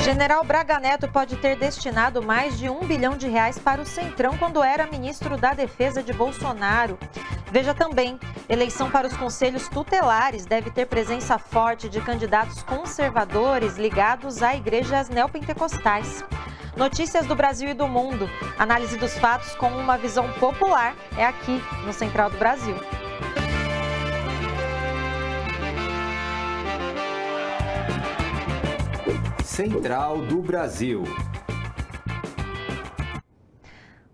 General Braga Neto pode ter destinado mais de R$ 1 bilhão para o Centrão quando era ministro da Defesa de Bolsonaro. Veja também, eleição para os conselhos tutelares deve ter presença forte de candidatos conservadores ligados a igrejas neopentecostais. Notícias do Brasil e do mundo. Análise dos fatos com uma visão popular é aqui no Central do Brasil. Central do Brasil.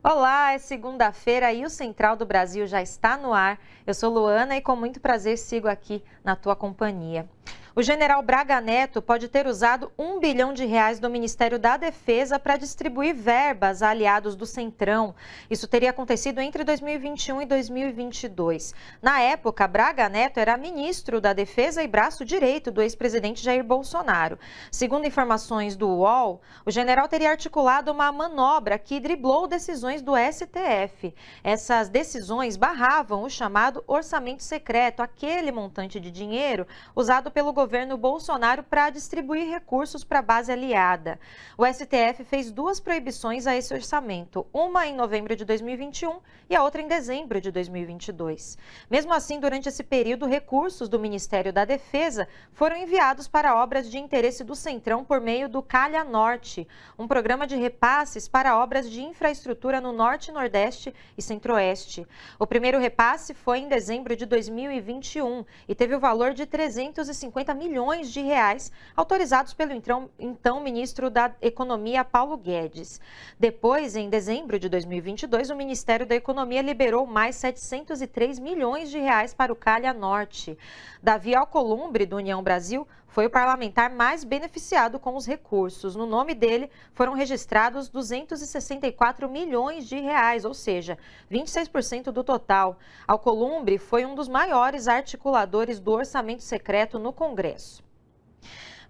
Olá, é segunda-feira e o Central do Brasil já está no ar. Eu sou Luana e com muito prazer sigo aqui na tua companhia. O general Braga Neto pode ter usado R$ 1 bilhão do Ministério da Defesa para distribuir verbas a aliados do Centrão. Isso teria acontecido entre 2021 e 2022. Na época, Braga Neto era ministro da Defesa e braço direito do ex-presidente Jair Bolsonaro. Segundo informações do UOL, o general teria articulado uma manobra que driblou decisões do STF. Essas decisões barravam o chamado orçamento secreto, aquele montante de dinheiro usado pelo governo Bolsonaro para distribuir recursos para a base aliada. O STF fez duas proibições a esse orçamento, uma em novembro de 2021 e a outra em dezembro de 2022. Mesmo assim, durante esse período, recursos do Ministério da Defesa foram enviados para obras de interesse do Centrão por meio do Calha Norte, um programa de repasses para obras de infraestrutura no Norte, Nordeste e Centro-Oeste. O primeiro repasse foi em dezembro de 2021 e teve o valor de 350 milhões de reais autorizados pelo então ministro da Economia, Paulo Guedes. Depois, em dezembro de 2022, o Ministério da Economia liberou mais 703 milhões de reais para o Calha Norte. Davi Alcolumbre, do União Brasil, foi o parlamentar mais beneficiado com os recursos. No nome dele, foram registrados 264 milhões de reais, ou seja, 26% do total. Alcolumbre foi um dos maiores articuladores do orçamento secreto no Congresso.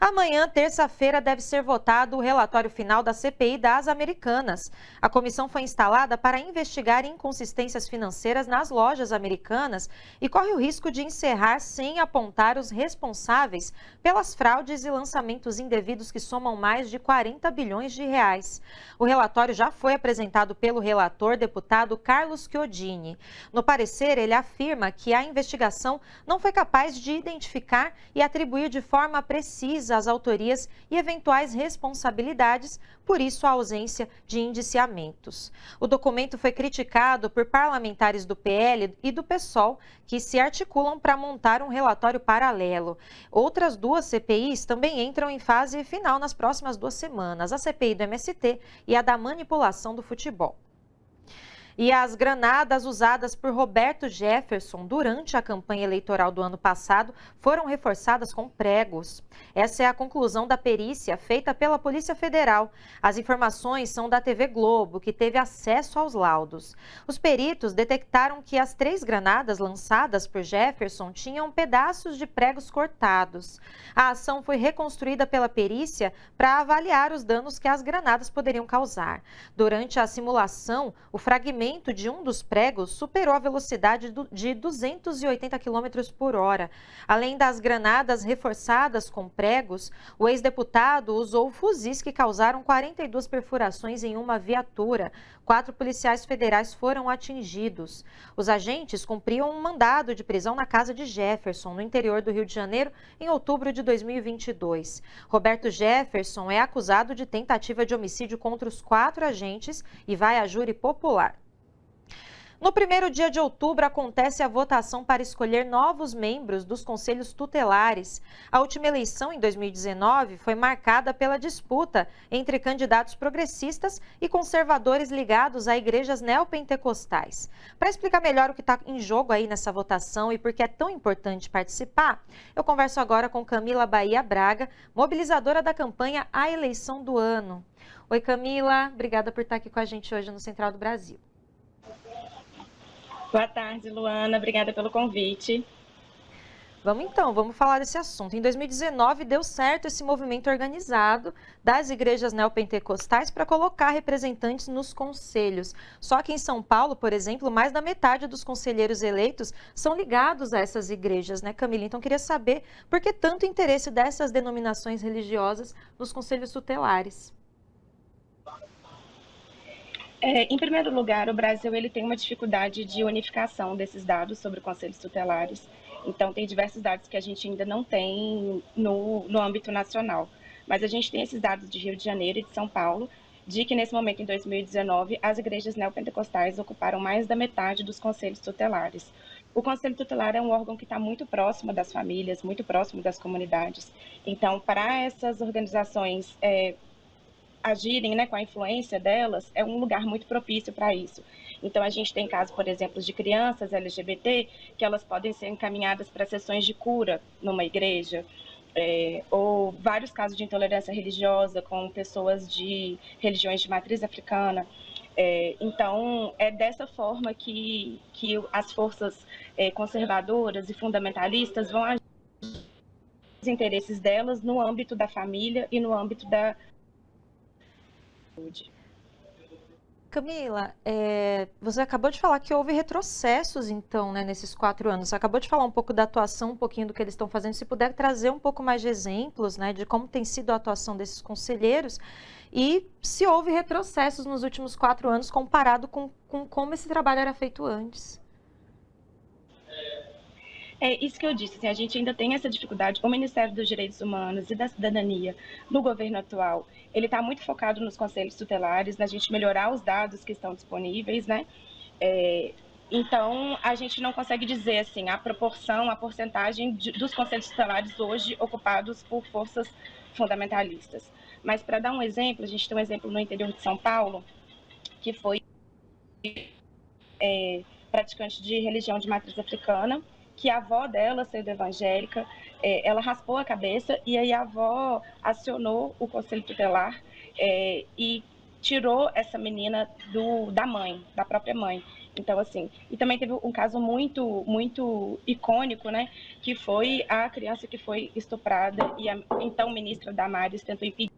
Amanhã, terça-feira, deve ser votado o relatório final da CPI das Americanas. A comissão foi instalada para investigar inconsistências financeiras nas lojas americanas e corre o risco de encerrar sem apontar os responsáveis pelas fraudes e lançamentos indevidos que somam mais de 40 bilhões de reais. O relatório já foi apresentado pelo relator, deputado Carlos Chiodini. No parecer, ele afirma que a investigação não foi capaz de identificar e atribuir de forma precisa as autorias e eventuais responsabilidades, por isso a ausência de indiciamentos. O documento foi criticado por parlamentares do PL e do PSOL, que se articulam para montar um relatório paralelo. Outras duas CPIs também entram em fase final nas próximas 2 semanas, a CPI do MST e a da manipulação do futebol. E as granadas usadas por Roberto Jefferson durante a campanha eleitoral do ano passado foram reforçadas com pregos. Essa é a conclusão da perícia feita pela Polícia Federal. As informações são da TV Globo, que teve acesso aos laudos. Os peritos detectaram que as 3 granadas lançadas por Jefferson tinham pedaços de pregos cortados. A ação foi reconstruída pela perícia para avaliar os danos que as granadas poderiam causar. Durante a simulação, o fragmento de um dos pregos superou a velocidade de 280 km por hora. Além das granadas reforçadas com pregos, o ex-deputado usou fuzis que causaram 42 perfurações em uma viatura. 4 policiais federais foram atingidos. Os agentes cumpriam um mandado de prisão na casa de Jefferson, no interior do Rio de Janeiro, em outubro de 2022. Roberto Jefferson é acusado de tentativa de homicídio contra os 4 agentes e vai a júri popular. No primeiro dia de outubro, acontece a votação para escolher novos membros dos conselhos tutelares. A última eleição, em 2019, foi marcada pela disputa entre candidatos progressistas e conservadores ligados a igrejas neopentecostais. Para explicar melhor o que está em jogo aí nessa votação e por que é tão importante participar, eu converso agora com Camila Bahia Braga, mobilizadora da campanha A Eleição do Ano. Oi, Camila, obrigada por estar aqui com a gente hoje no Central do Brasil. Boa tarde, Luana. Obrigada pelo convite. Vamos falar desse assunto. Em 2019, deu certo esse movimento organizado das igrejas neopentecostais para colocar representantes nos conselhos. Só que em São Paulo, por exemplo, mais da metade dos conselheiros eleitos são ligados a essas igrejas, né, Camila? Então, queria saber por que tanto interesse dessas denominações religiosas nos conselhos tutelares. Em primeiro lugar, o Brasil ele tem uma dificuldade de unificação desses dados sobre conselhos tutelares. Então, tem diversos dados que a gente ainda não tem no âmbito nacional. Mas a gente tem esses dados de Rio de Janeiro e de São Paulo, de que nesse momento, em 2019, as igrejas neopentecostais ocuparam mais da metade dos conselhos tutelares. O Conselho Tutelar é um órgão que está muito próximo das famílias, muito próximo das comunidades. Então, para essas organizações agirem, né, com a influência delas, é um lugar muito propício para isso. Então, a gente tem casos, por exemplo, de crianças LGBT, que elas podem ser encaminhadas para sessões de cura numa igreja, ou vários casos de intolerância religiosa com pessoas de religiões de matriz africana. Então, é dessa forma que as forças conservadoras e fundamentalistas vão agir os interesses delas no âmbito da família e no âmbito da saúde. Camila, você acabou de falar que houve retrocessos, então, né, nesses 4 anos. Você acabou de falar um pouco da atuação, um pouquinho do que eles estão fazendo. Se puder trazer um pouco mais de exemplos, né, de como tem sido a atuação desses conselheiros e se houve retrocessos nos últimos 4 anos comparado com como esse trabalho era feito antes. É isso que eu disse, assim, a gente ainda tem essa dificuldade. O Ministério dos Direitos Humanos e da Cidadania, no governo atual, ele está muito focado nos conselhos tutelares, na gente melhorar os dados que estão disponíveis, né? Então, a gente não consegue dizer, assim, a proporção, a porcentagem dos conselhos tutelares hoje ocupados por forças fundamentalistas. Mas, para dar um exemplo, a gente tem um exemplo no interior de São Paulo, que foi praticante de religião de matriz africana, que a avó dela, sendo evangélica, ela raspou a cabeça e aí a avó acionou o conselho tutelar e tirou essa menina da mãe, da própria mãe. Então, assim, e também teve um caso muito, muito icônico, né, que foi a criança que foi estuprada e a então ministra Damares tentou impedir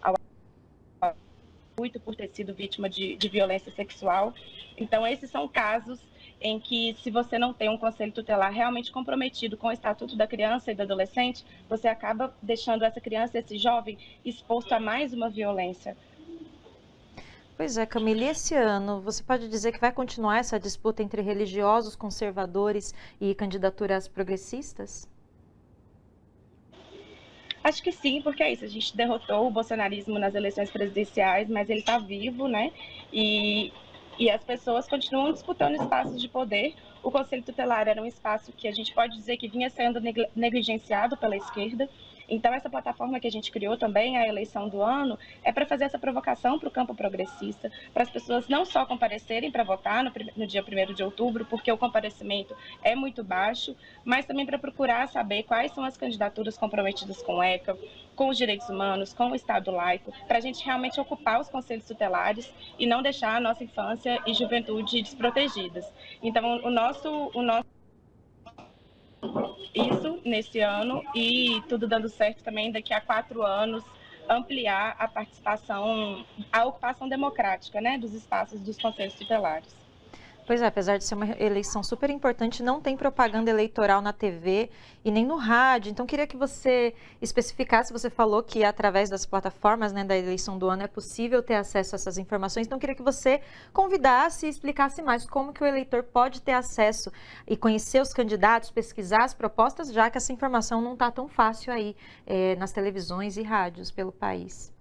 ao muito por ter sido vítima de violência sexual. Então, esses são casos em que, se você não tem um conselho tutelar realmente comprometido com o Estatuto da Criança e do Adolescente, você acaba deixando essa criança, esse jovem, exposto a mais uma violência. Pois é, Camila, e esse ano, você pode dizer que vai continuar essa disputa entre religiosos, conservadores e candidaturas progressistas? Acho que sim, porque é isso, a gente derrotou o bolsonarismo nas eleições presidenciais, mas ele está vivo, né? E as pessoas continuam disputando espaços de poder. O Conselho Tutelar era um espaço que a gente pode dizer que vinha sendo negligenciado pela esquerda. Então, essa plataforma que a gente criou também, a eleição do ano, é para fazer essa provocação para o campo progressista, para as pessoas não só comparecerem para votar no dia 1º de outubro, porque o comparecimento é muito baixo, mas também para procurar saber quais são as candidaturas comprometidas com o ECA, com os direitos humanos, com o Estado laico, para a gente realmente ocupar os conselhos tutelares e não deixar a nossa infância e juventude desprotegidas. Então, o nosso isso nesse ano e tudo dando certo também daqui a 4 anos ampliar a participação, a ocupação democrática, né, dos espaços dos conselhos tutelares. Pois é, apesar de ser uma eleição super importante, não tem propaganda eleitoral na TV e nem no rádio. Então, queria que você especificasse, você falou que através das plataformas, né, da eleição do ano é possível ter acesso a essas informações. Então, queria que você convidasse e explicasse mais como que o eleitor pode ter acesso e conhecer os candidatos, pesquisar as propostas, já que essa informação não está tão fácil aí nas televisões e rádios pelo país.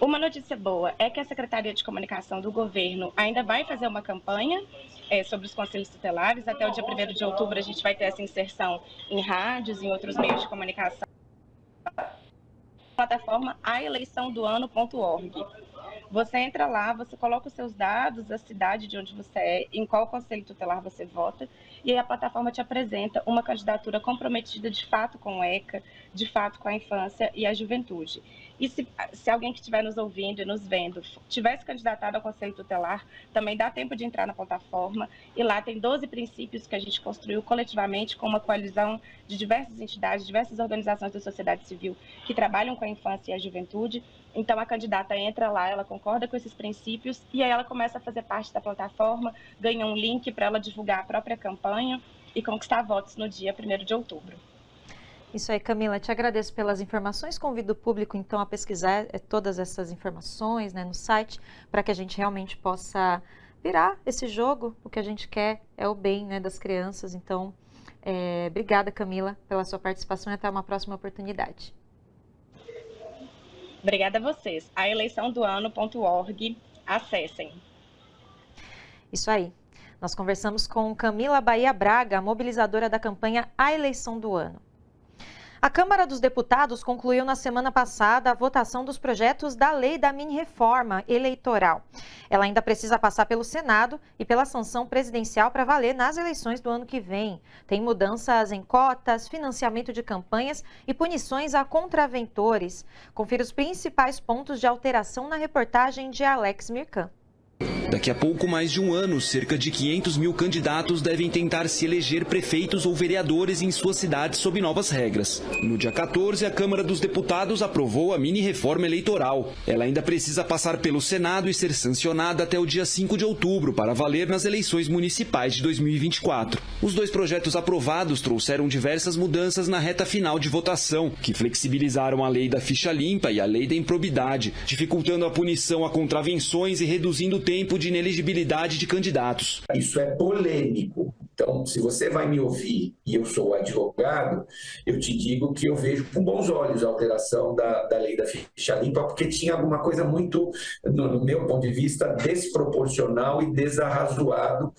Uma notícia boa é que a Secretaria de Comunicação do Governo ainda vai fazer uma campanha sobre os conselhos tutelares. Até o dia 1º de outubro a gente vai ter essa inserção em rádios e em outros meios de comunicação. Plataforma aeleiçãodoano.org. Você entra lá, você coloca os seus dados, a cidade de onde você é, em qual conselho tutelar você vota, e aí a plataforma te apresenta uma candidatura comprometida de fato com o ECA, de fato com a infância e a juventude. E se alguém que estiver nos ouvindo e nos vendo tivesse candidatado ao Conselho Tutelar, também dá tempo de entrar na plataforma. E lá tem 12 princípios que a gente construiu coletivamente com uma coalizão de diversas entidades, diversas organizações da sociedade civil que trabalham com a infância e a juventude. Então, a candidata entra lá, ela concorda com esses princípios e aí ela começa a fazer parte da plataforma, ganha um link para ela divulgar a própria campanha e conquistar votos no dia 1º de outubro. Isso aí, Camila, te agradeço pelas informações. Convido o público, então, a pesquisar todas essas informações, né, no site, para que a gente realmente possa virar esse jogo. O que a gente quer é o bem, né, das crianças. Então, obrigada, Camila, pela sua participação e até uma próxima oportunidade. Obrigada a vocês. aeleiçãodoano.org, acessem. Isso aí. Nós conversamos com Camila Bahia Braga, mobilizadora da campanha A Eleição do Ano. A Câmara dos Deputados concluiu na semana passada a votação dos projetos da Lei da Mini-Reforma Eleitoral. Ela ainda precisa passar pelo Senado e pela sanção presidencial para valer nas eleições do ano que vem. Tem mudanças em cotas, financiamento de campanhas e punições a contraventores. Confira os principais pontos de alteração na reportagem de Alex Mirkan. Daqui a pouco mais de um ano, cerca de 500 mil candidatos devem tentar se eleger prefeitos ou vereadores em suas cidades sob novas regras. No dia 14, a Câmara dos Deputados aprovou a mini-reforma eleitoral. Ela ainda precisa passar pelo Senado e ser sancionada até o dia 5 de outubro para valer nas eleições municipais de 2024. Os dois projetos aprovados trouxeram diversas mudanças na reta final de votação, que flexibilizaram a lei da ficha limpa e a lei da improbidade, dificultando a punição a contravenções e reduzindo o tempo de inelegibilidade de candidatos. Isso é polêmico. Então, se você vai me ouvir e eu sou advogado, eu te digo que eu vejo com bons olhos a alteração da lei da ficha limpa, porque tinha alguma coisa muito, no meu ponto de vista, desproporcional e desarrazoado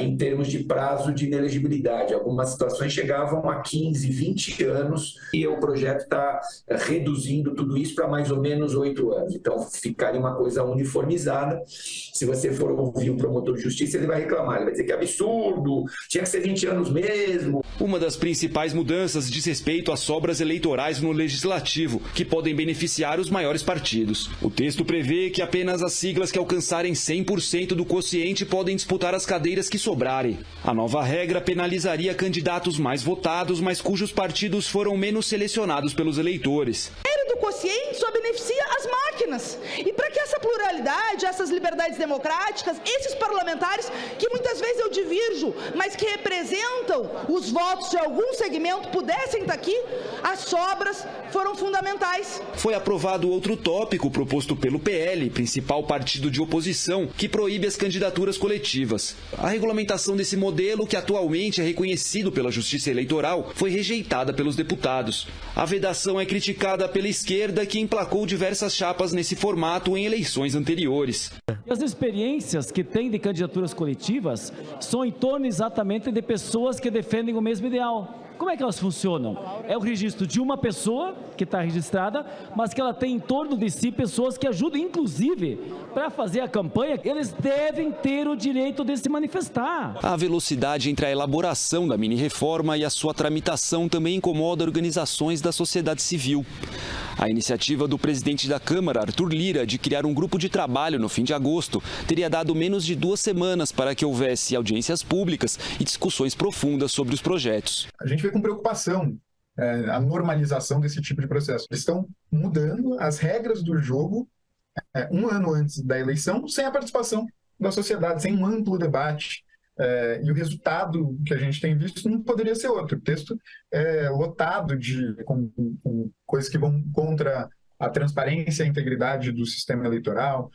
em termos de prazo de inelegibilidade. Algumas situações chegavam a 15, 20 anos e o projeto está reduzindo tudo isso para mais ou menos 8 anos. Então, ficaria uma coisa uniformizada. Se você for ouvir o promotor de justiça, ele vai reclamar, ele vai dizer que é absurdo, tinha que ser 20 anos mesmo. Uma das principais mudanças diz respeito às sobras eleitorais no Legislativo, que podem beneficiar os maiores partidos. O texto prevê que apenas as siglas que alcançarem 100% do quociente podem disputar as cadeiras que sobrarem. A nova regra penalizaria candidatos mais votados, mas cujos partidos foram menos selecionados pelos eleitores. Do quociente só beneficia as máquinas. E para que essa pluralidade, essas liberdades democráticas, esses parlamentares, que muitas vezes eu divirjo, mas que representam os votos de algum segmento, pudessem estar aqui, as sobras foram fundamentais. Foi aprovado outro tópico proposto pelo PL, principal partido de oposição, que proíbe as candidaturas coletivas. A regulamentação desse modelo, que atualmente é reconhecido pela Justiça Eleitoral, foi rejeitada pelos deputados. A vedação é criticada pela esquerda, que emplacou diversas chapas nesse formato em eleições anteriores. As experiências que tem de candidaturas coletivas são em torno exatamente de pessoas que defendem o mesmo ideal. Como é que elas funcionam? É o registro de uma pessoa que está registrada, mas que ela tem em torno de si pessoas que ajudam, inclusive, para fazer a campanha. Eles devem ter o direito de se manifestar. A velocidade entre a elaboração da mini-reforma e a sua tramitação também incomoda organizações da sociedade civil. A iniciativa do presidente da Câmara, Arthur Lira, de criar um grupo de trabalho no fim de agosto, teria dado menos de 2 semanas para que houvesse audiências públicas e discussões profundas sobre os projetos. A gente vê com preocupação a normalização desse tipo de processo. Eles estão mudando as regras do jogo um ano antes da eleição, sem a participação da sociedade, sem um amplo debate. E o resultado que a gente tem visto não poderia ser outro. O texto é lotado com coisas que vão contra a transparência e a integridade do sistema eleitoral,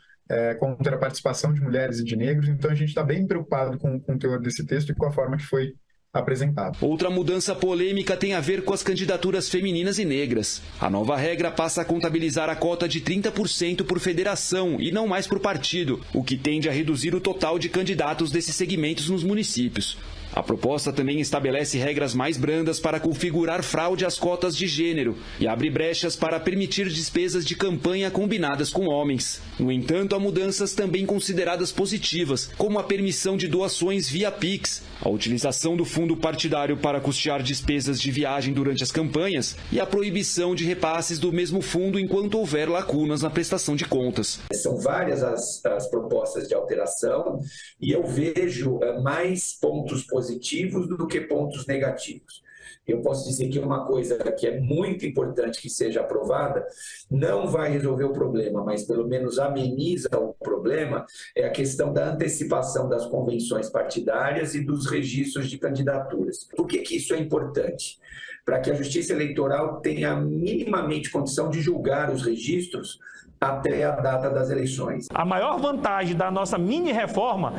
contra a participação de mulheres e de negros. Então a gente está bem preocupado com o teor desse texto e com a forma que foi apresentado. Outra mudança polêmica tem a ver com as candidaturas femininas e negras. A nova regra passa a contabilizar a cota de 30% por federação e não mais por partido, o que tende a reduzir o total de candidatos desses segmentos nos municípios. A proposta também estabelece regras mais brandas para configurar fraude às cotas de gênero e abre brechas para permitir despesas de campanha combinadas com homens. No entanto, há mudanças também consideradas positivas, como a permissão de doações via Pix, a utilização do fundo partidário para custear despesas de viagem durante as campanhas e a proibição de repasses do mesmo fundo enquanto houver lacunas na prestação de contas. São várias as propostas de alteração e eu vejo mais pontos positivos do que pontos negativos. Eu posso dizer que uma coisa que é muito importante que seja aprovada, não vai resolver o problema, mas pelo menos ameniza o problema, é a questão da antecipação das convenções partidárias e dos registros de candidaturas. Por que isso é importante? Para que a Justiça Eleitoral tenha minimamente condição de julgar os registros até a data das eleições. A maior vantagem da nossa mini-reforma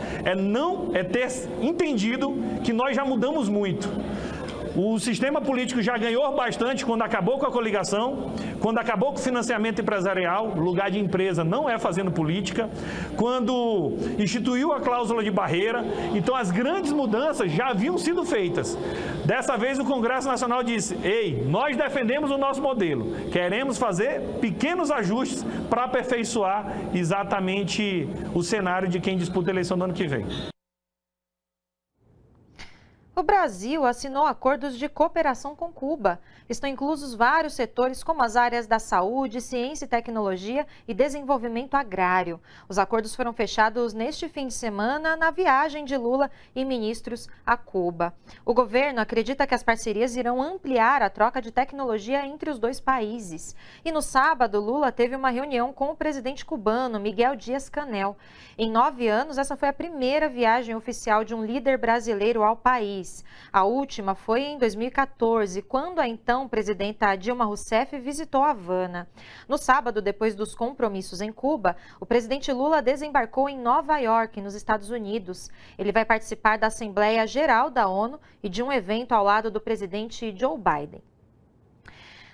é ter entendido que nós já mudamos muito. O sistema político já ganhou bastante quando acabou com a coligação, quando acabou com o financiamento empresarial, lugar de empresa não é fazendo política, quando instituiu a cláusula de barreira. Então as grandes mudanças já haviam sido feitas. Dessa vez o Congresso Nacional disse: ei, nós defendemos o nosso modelo, queremos fazer pequenos ajustes para aperfeiçoar exatamente o cenário de quem disputa a eleição do ano que vem. O Brasil assinou acordos de cooperação com Cuba. Estão inclusos vários setores, como as áreas da saúde, ciência e tecnologia e desenvolvimento agrário. Os acordos foram fechados neste fim de semana na viagem de Lula e ministros a Cuba. O governo acredita que as parcerias irão ampliar a troca de tecnologia entre os dois países. E no sábado, Lula teve uma reunião com o presidente cubano, Miguel Díaz-Canel. Em 9 anos, essa foi a primeira viagem oficial de um líder brasileiro ao país. A última foi em 2014, quando a então presidenta Dilma Rousseff visitou Havana. No sábado, depois dos compromissos em Cuba, o presidente Lula desembarcou em Nova York, nos Estados Unidos. Ele vai participar da Assembleia Geral da ONU e de um evento ao lado do presidente Joe Biden.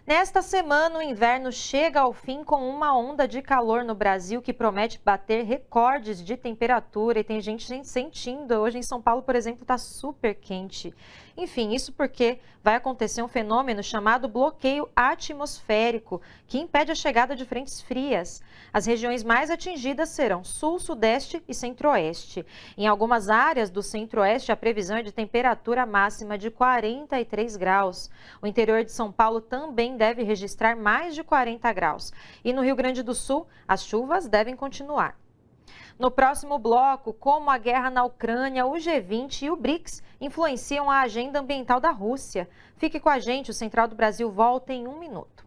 Nesta semana, o inverno chega ao fim com uma onda de calor no Brasil que promete bater recordes de temperatura e tem gente sentindo. Hoje em São Paulo, por exemplo, está super quente. Enfim, isso porque vai acontecer um fenômeno chamado bloqueio atmosférico, que impede a chegada de frentes frias. As regiões mais atingidas serão Sul, Sudeste e Centro-Oeste. Em algumas áreas do Centro-Oeste, a previsão é de temperatura máxima de 43 graus. O interior de São Paulo também deve registrar mais de 40 graus. E no Rio Grande do Sul, as chuvas devem continuar. No próximo bloco, como a guerra na Ucrânia, o G20 e o BRICS influenciam a agenda ambiental da Rússia. Fique com a gente, o Central do Brasil volta em 1 minuto.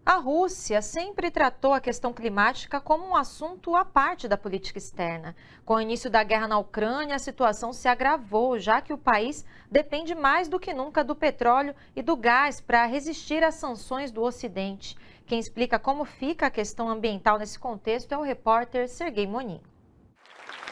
A Rússia sempre tratou a questão climática como um assunto à parte da política externa. Com o início da guerra na Ucrânia, a situação se agravou, já que o país depende mais do que nunca do petróleo e do gás para resistir às sanções do Ocidente. Quem explica como fica a questão ambiental nesse contexto é o repórter Sergei Monin.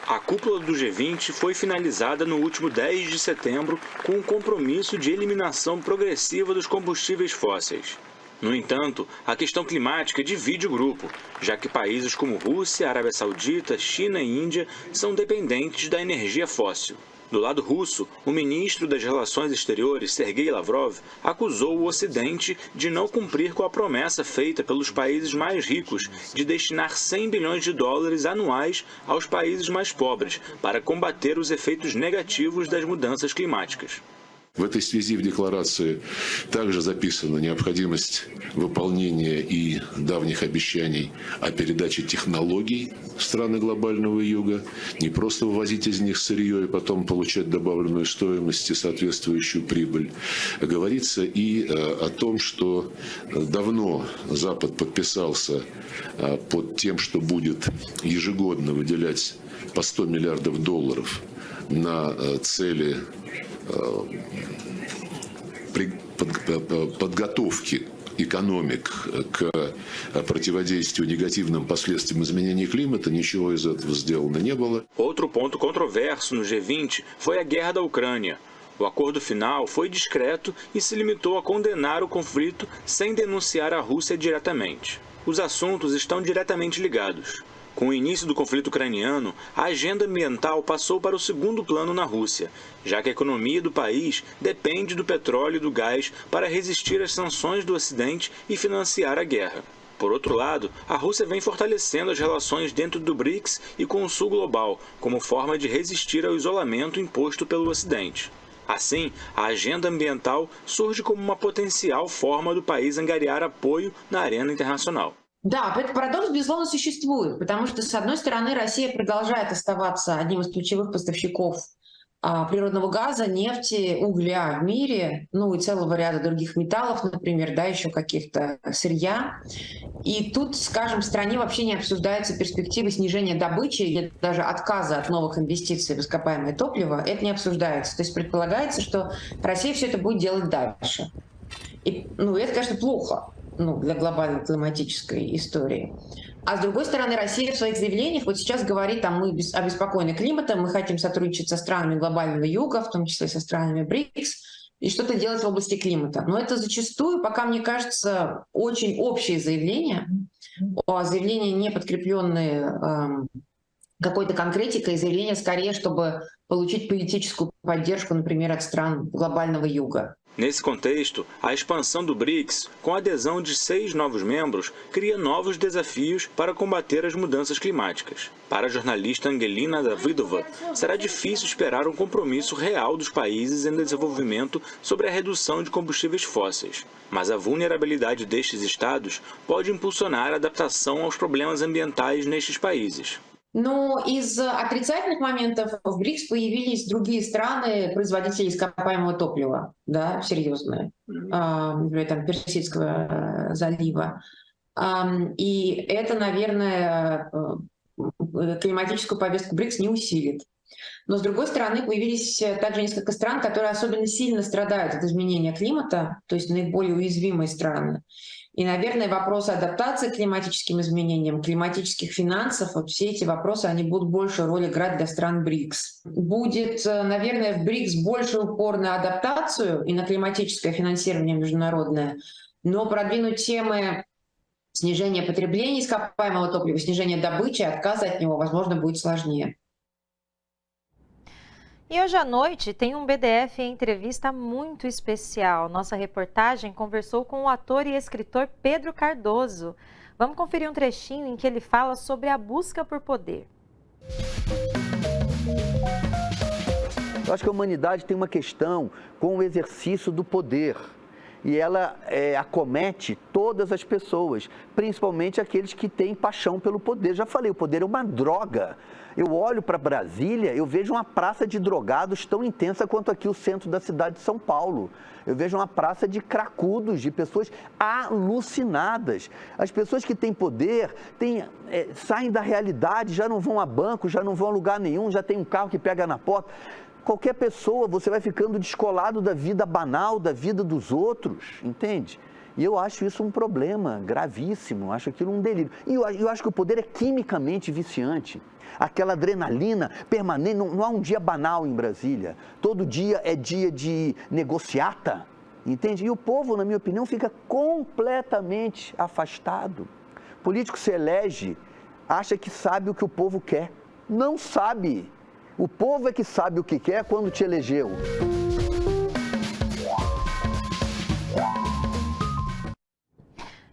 A cúpula do G20 foi finalizada no último 10 de setembro com um compromisso de eliminação progressiva dos combustíveis fósseis. No entanto, a questão climática divide o grupo, já que países como Rússia, Arábia Saudita, China e Índia são dependentes da energia fóssil. Do lado russo, o ministro das Relações Exteriores, Sergei Lavrov, acusou o Ocidente de não cumprir com a promessa feita pelos países mais ricos de destinar 100 bilhões de dólares anuais aos países mais pobres para combater os efeitos negativos das mudanças climáticas. В этой связи в декларации также записана необходимость выполнения и давних обещаний о передаче технологий в страны глобального юга, не просто вывозить из них сырье и потом получать добавленную стоимость и соответствующую прибыль. Говорится и о том, что давно Запад подписался под тем, что будет ежегодно выделять по 100 миллиардов долларов на цели подготовки экономик к противодействию негативным последствиям изменения климата, ничего из этого сделано не было. Outro ponto controverso no G20 foi a guerra da Ucrânia. O acordo final foi discreto e se limitou a condenar o conflito sem denunciar a Rússia diretamente. Os assuntos estão diretamente ligados. Com o início do conflito ucraniano, a agenda ambiental passou para o segundo plano na Rússia, já que a economia do país depende do petróleo e do gás para resistir às sanções do Ocidente e financiar a guerra. Por outro lado, a Rússia vem fortalecendo as relações dentro do BRICS e com o Sul global, como forma de resistir ao isolamento imposto pelo Ocidente. Assim, a agenda ambiental surge como uma potencial forma do país angariar apoio na arena internacional. Да, парадокс, безусловно, существует, потому что, с одной стороны, Россия продолжает оставаться одним из ключевых поставщиков природного газа, нефти, угля в мире, ну и целого ряда других металлов, например, да, еще каких-то сырья. И тут, скажем, в стране вообще не обсуждается перспектива снижения добычи или даже отказа от новых инвестиций в ископаемое топливо. Это не обсуждается. То есть предполагается, что Россия все это будет делать дальше. И, это, конечно, плохо. Для глобальной климатической истории. А с другой стороны, Россия в своих заявлениях вот сейчас говорит, мы обеспокоены климатом, мы хотим сотрудничать со странами глобального юга, в том числе со странами БРИКС, и что-то делать в области климата. Но это зачастую, пока, мне кажется, очень общие заявления, заявления, не подкрепленные какой-то конкретикой, заявления скорее, чтобы получить политическую поддержку, например, от стран глобального юга. Nesse contexto, a expansão do BRICS, com a adesão de 6 novos membros, cria novos desafios para combater as mudanças climáticas. Para a jornalista Angelina Davidova, será difícil esperar um compromisso real dos países em desenvolvimento sobre a redução de combustíveis fósseis. Mas a vulnerabilidade destes estados pode impulsionar a adaptação aos problemas ambientais nestes países. Но из отрицательных моментов в БРИКС появились другие страны, производители ископаемого топлива, да, серьезные, например, там, Персидского залива. И это, наверное, климатическую повестку БРИКС не усилит. Но, с другой стороны, появились также несколько стран, которые особенно сильно страдают от изменения климата, то есть наиболее уязвимые страны. И, наверное, вопросы адаптации к климатическим изменениям, климатических финансов, вот все эти вопросы, они будут большую роль играть для стран БРИКС. Будет, наверное, в БРИКС больше упор на адаптацию и на климатическое финансирование международное, но продвинуть темы снижения потребления ископаемого топлива, снижения добычи, отказа от него, возможно, будет сложнее. E hoje à noite tem um BDF em entrevista muito especial. Nossa reportagem conversou com o ator e escritor Pedro Cardoso. Vamos conferir um trechinho em que ele fala sobre a busca por poder. Eu acho que a humanidade tem uma questão com o exercício do poder. E ela acomete todas as pessoas, principalmente aqueles que têm paixão pelo poder. Já falei, o poder é uma droga. Eu olho para Brasília, eu vejo uma praça de drogados tão intensa quanto aqui o centro da cidade de São Paulo. Eu vejo uma praça de cracudos, de pessoas alucinadas. As pessoas que têm poder saem da realidade, já não vão a banco, já não vão a lugar nenhum, já tem um carro que pega na porta. Qualquer pessoa, você vai ficando descolado da vida banal, da vida dos outros, entende? E eu acho isso um problema gravíssimo, acho aquilo um delírio. E eu acho que o poder é quimicamente viciante. Aquela adrenalina permanente, não há um dia banal em Brasília. Todo dia é dia de negociata, entende? E o povo, na minha opinião, fica completamente afastado. O político se elege, acha que sabe o que o povo quer. Não sabe. O povo é que sabe o que quer quando te elegeu.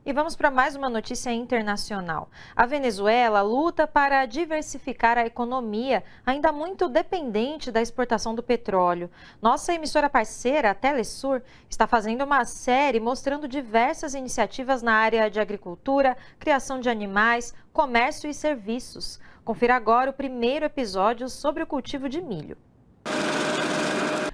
E vamos para mais uma notícia internacional. A Venezuela luta para diversificar a economia, ainda muito dependente da exportação do petróleo. Nossa emissora parceira, a Telesur, está fazendo uma série mostrando diversas iniciativas na área de agricultura, criação de animais, comércio e serviços. Confira agora o primeiro episódio sobre o cultivo de milho.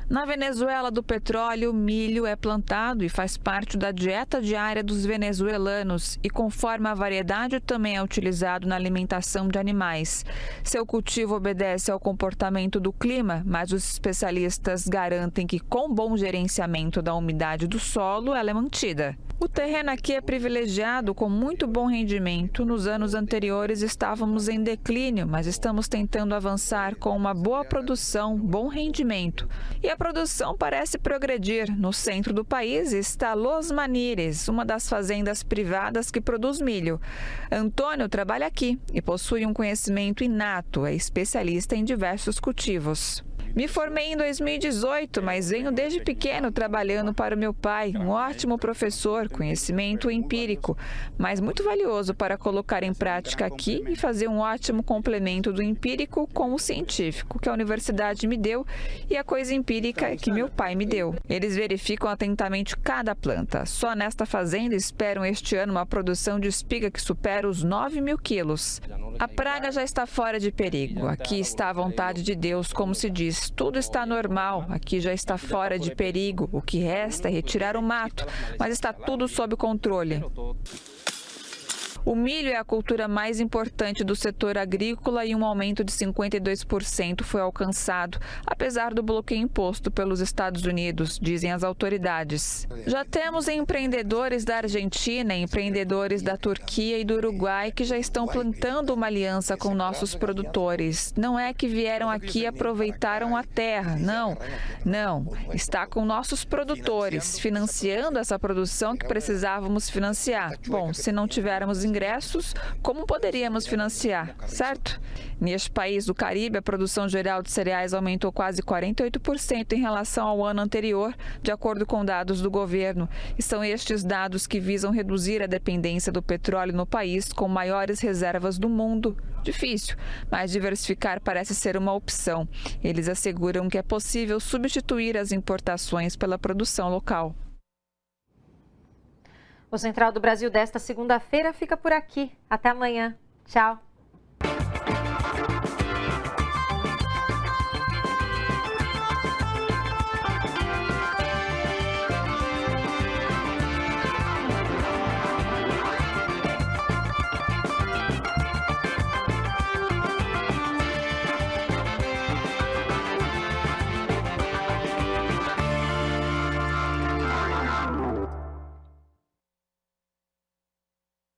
Na Venezuela do petróleo, milho é plantado e faz parte da dieta diária dos venezuelanos e, conforme a variedade, também é utilizado na alimentação de animais. Seu cultivo obedece ao comportamento do clima, mas os especialistas garantem que, com bom gerenciamento da umidade do solo, ela é mantida. O terreno aqui é privilegiado, com muito bom rendimento. Nos anos anteriores estávamos em declínio, mas estamos tentando avançar com uma boa produção, bom rendimento. E a produção parece progredir. No centro do país está Los Manires, uma das fazendas privadas que produz milho. Antônio trabalha aqui e possui um conhecimento inato, é especialista em diversos cultivos. Me formei em 2018, mas venho desde pequeno trabalhando para o meu pai, um ótimo professor, conhecimento empírico, mas muito valioso para colocar em prática aqui e fazer um ótimo complemento do empírico com o científico, que a universidade me deu, e a coisa empírica que meu pai me deu. Eles verificam atentamente cada planta. Só nesta fazenda esperam este ano uma produção de espiga que supera os 9.000 quilos. A praga já está fora de perigo. Aqui está a vontade de Deus, como se diz. Tudo está normal, aqui já está fora de perigo. O que resta é retirar o mato, mas está tudo sob controle. O milho é a cultura mais importante do setor agrícola e um aumento de 52% foi alcançado, apesar do bloqueio imposto pelos Estados Unidos, dizem as autoridades. Já temos empreendedores da Argentina, empreendedores da Turquia e do Uruguai que já estão plantando uma aliança com nossos produtores. Não é que vieram aqui e aproveitaram a terra, não. Está com nossos produtores, financiando essa produção que precisávamos financiar. Bom, se não tivermos ingressos, como poderíamos financiar, certo? Neste país do Caribe, a produção geral de cereais aumentou quase 48% em relação ao ano anterior, de acordo com dados do governo. E são estes dados que visam reduzir a dependência do petróleo no país, com maiores reservas do mundo. Difícil, mas diversificar parece ser uma opção. Eles asseguram que é possível substituir as importações pela produção local. O Central do Brasil desta segunda-feira fica por aqui. Até amanhã. Tchau.